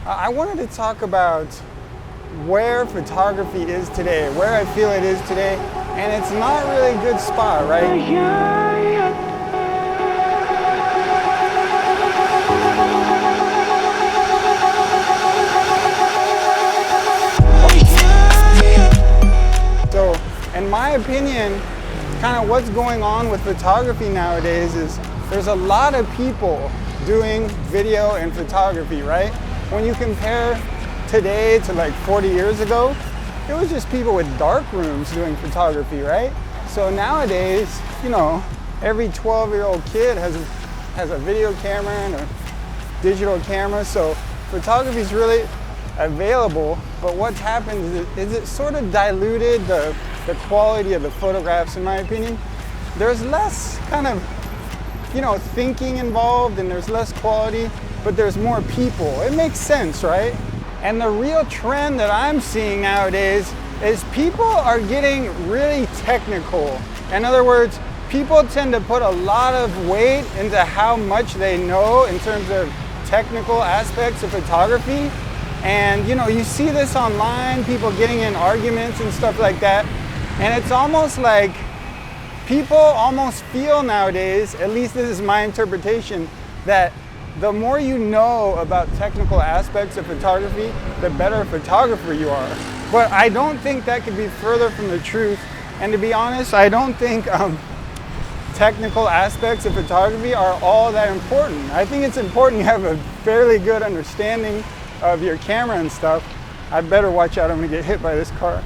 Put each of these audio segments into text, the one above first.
I wanted to talk about where photography is today, where I feel it is today, and it's not really a good spot, right? So, in my opinion, kind of what's going on with photography nowadays is there's a lot of people doing video and photography, right? When you compare today to like 40 years ago, it was just people with dark rooms doing photography, right? So nowadays, you know, every 12-year-old kid has a video camera and a digital camera, so photography is really available. But what's happened is it sort of diluted the quality of the photographs, in my opinion. There's less kind of, you know, thinking involved, and there's less quality, but there's more people. It makes sense, right? And the real trend that I'm seeing nowadays is people are getting really technical. In other words, people tend to put a lot of weight into how much they know in terms of technical aspects of photography. And you know, you see this online, people getting in arguments and stuff like that. And it's almost like people almost feel nowadays, at least this is my interpretation, that the more you know about technical aspects of photography, the better photographer you are. But I don't think that could be further from the truth. And to be honest, I don't think technical aspects of photography are all that important. I think it's important you have a fairly good understanding of your camera and stuff. I better watch out, I'm gonna get hit by this car.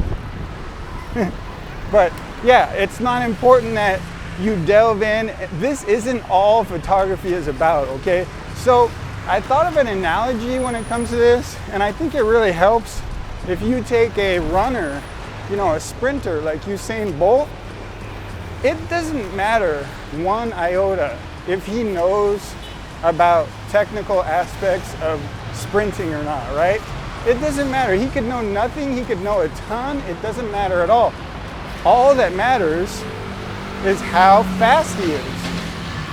But yeah, it's not important that you delve in. This isn't all photography is about, okay? So I thought of an analogy when it comes to this, and I think it really helps. If you take a runner, you know, a sprinter like Usain Bolt, it doesn't matter one iota if he knows about technical aspects of sprinting or not, right? It doesn't matter. He could know nothing, he could know a ton, it doesn't matter at all. All that matters is how fast he is,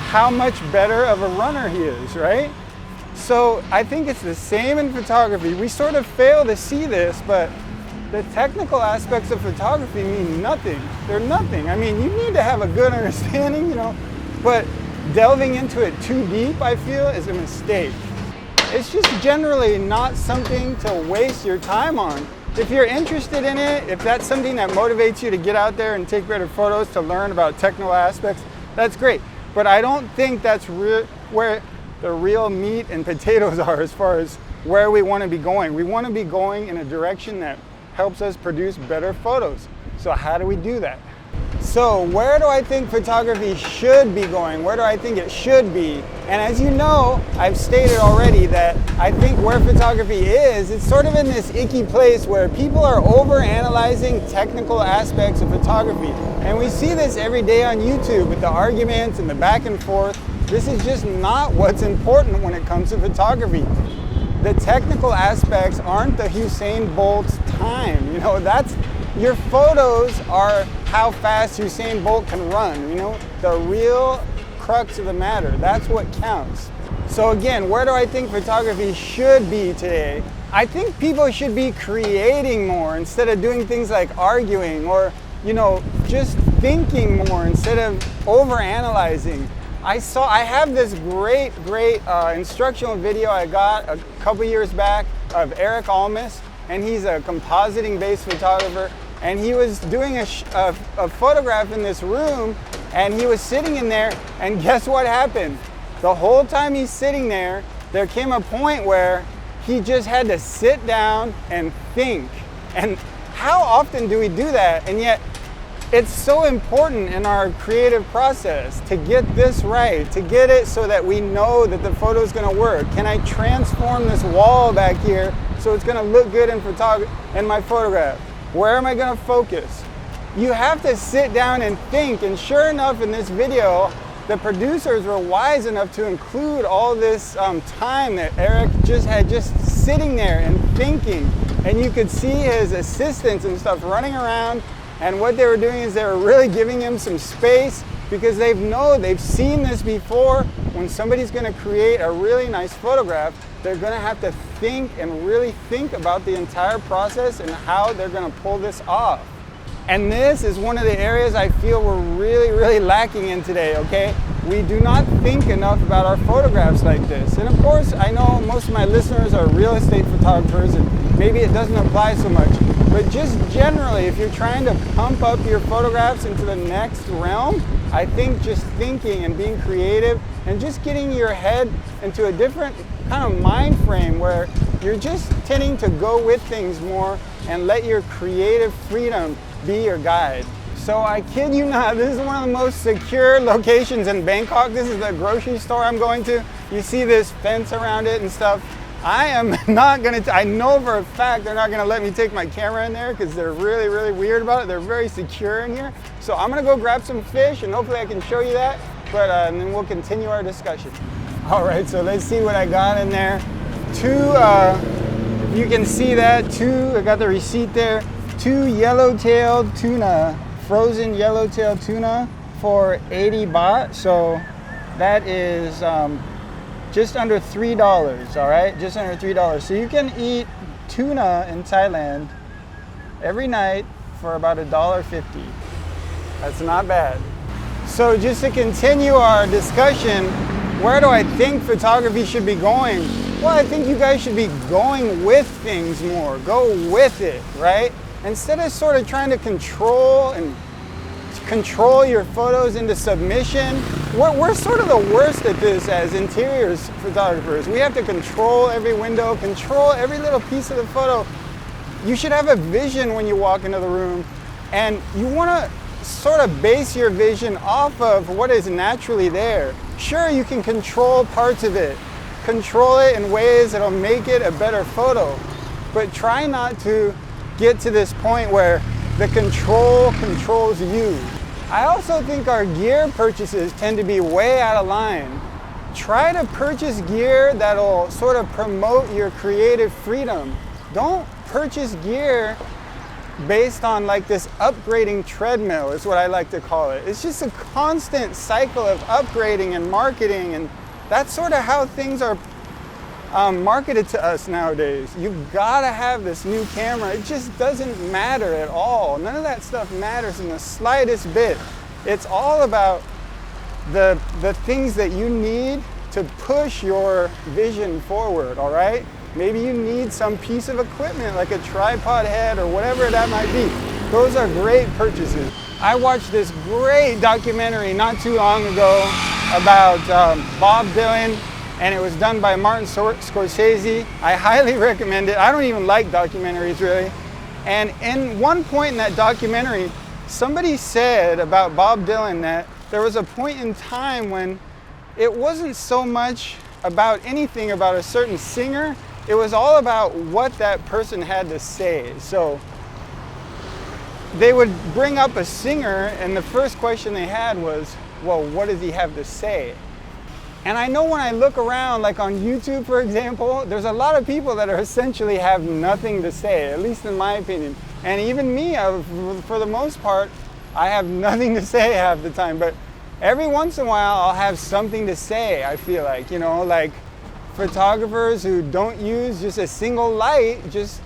how much better of a runner he is, right? So I think it's the same in photography. We sort of fail to see this, but the technical aspects of photography mean nothing. They're nothing. I mean, you need to have a good understanding, you know, but delving into it too deep, I feel, is a mistake. It's just generally not something to waste your time on. If you're interested in it, if that's something that motivates you to get out there and take better photos, to learn about technical aspects, that's great. But I don't think that's where the real meat and potatoes are as far as where we want to be going. We want to be going in a direction that helps us produce better photos. So how do we do that? So where do I think photography should be going? Where do I think it should be? And as you know, I've stated already that I think where photography is, it's sort of in this icky place where people are over-analyzing technical aspects of photography. And we see this every day on YouTube with the arguments and the back and forth. This is just not what's important when it comes to photography. The technical aspects aren't the Usain Bolt's time. You know, that's, your photos are how fast Usain Bolt can run, you know, the real crux of the matter. That's what counts. So again, where do I think photography should be today? I think people should be creating more instead of doing things like arguing, or, you know, just thinking more instead of over-analyzing. I have this great instructional video I got a couple years back of Eric Almas, and he's a compositing-based photographer. And he was doing a photograph in this room, and he was sitting in there, and guess what happened? The whole time he's sitting there, there came a point where he just had to sit down and think. And how often do we do that? And yet, it's so important in our creative process to get this right, to get it so that we know that the photo is going to work. Can I transform this wall back here so it's going to look good in my photograph? Where am I going to focus? You have to sit down and think, and sure enough, in this video, the producers were wise enough to include all this time that Eric just sitting there and thinking, and you could see his assistants and stuff running around, and what they were doing is they were really giving him some space, because they've seen this before. When somebody's going to create a really nice photograph, they're going to have to think and really think about the entire process and how they're going to pull this off. And this is one of the areas I feel we're really lacking in today, okay? We do not think enough about our photographs like this. And of course, I know most of my listeners are real estate photographers and maybe it doesn't apply so much. But just generally, if you're trying to pump up your photographs into the next realm, I think just thinking and being creative and just getting your head into a different kind of mind frame where you're just tending to go with things more and let your creative freedom be your guide. So I kid you not, this is one of the most secure locations in Bangkok. This is the grocery store I'm going to. You see this fence around it and stuff. I am not going to, I know for a fact they're not going to let me take my camera in there because they're really weird about it. They're very secure in here. So I'm going to go grab some fish and hopefully I can show you that. But and then we'll continue our discussion. All right, so let's see what I got in there. If you can see that, I got the receipt there. 2 yellow-tailed tuna, frozen yellow-tailed tuna for 80 baht. So that is just under $3, all right? Just under $3. So you can eat tuna in Thailand every night for about $1.50. That's not bad. So just to continue our discussion, where do I think photography should be going? Well, I think you guys should be going with things more. Go with it, right? Instead of sort of trying to control your photos into submission, we're sort of the worst at this as interiors photographers. We have to control every window, control every little piece of the photo. You should have a vision when you walk into the room, and you want to sort of base your vision off of what is naturally there. Sure, you can control parts of it, control it in ways that'll make it a better photo, but try not to get to this point where the control controls you. I also think our gear purchases tend to be way out of line. Try to purchase gear that'll sort of promote your creative freedom. Don't purchase gear based on like this upgrading treadmill is what I like to call it. It's just a constant cycle of upgrading and marketing, and that's sort of how things are marketed to us nowadays. You've got to have this new camera. It just doesn't matter at all. None of that stuff matters in the slightest bit. It's all about the things that you need to push your vision forward, all right? Maybe you need some piece of equipment like a tripod head or whatever that might be. Those are great purchases. I watched this great documentary not too long ago about Bob Dylan, and it was done by Martin Scorsese. I highly recommend it. I don't even like documentaries really. And in one point in that documentary, somebody said about Bob Dylan that there was a point in time when it wasn't so much about anything about a certain singer, it was all about what that person had to say. So they would bring up a singer and the first question they had was, well, what does he have to say? And I know when I look around, like on YouTube, for example, there's a lot of people that are essentially have nothing to say, at least in my opinion. And even me, for the most part, I have nothing to say half the time. But every once in a while, I'll have something to say, I feel like, you know, like photographers who don't use just a single light,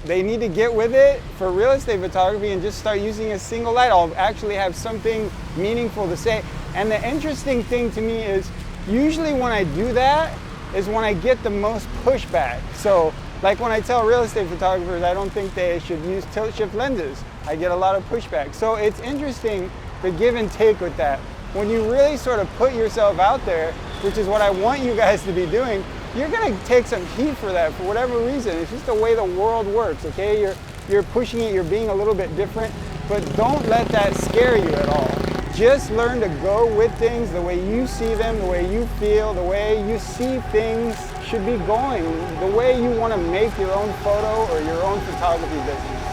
they need to get with it for real estate photography and just start using a single light. I'll actually have something meaningful to say. And the interesting thing to me is, usually when I do that is when I get the most pushback. So like when I tell real estate photographers I don't think they should use tilt shift lenses, I get a lot of pushback. So it's interesting the give and take with that. When you really sort of put yourself out there, which is what I want you guys to be doing, you're gonna take some heat for that for whatever reason. It's just the way the world works, okay? You're pushing it, you're being a little bit different, but don't let that scare you at all. Just learn to go with things the way you see them, the way you feel, the way you see things should be going, the way you want to make your own photo or your own photography business.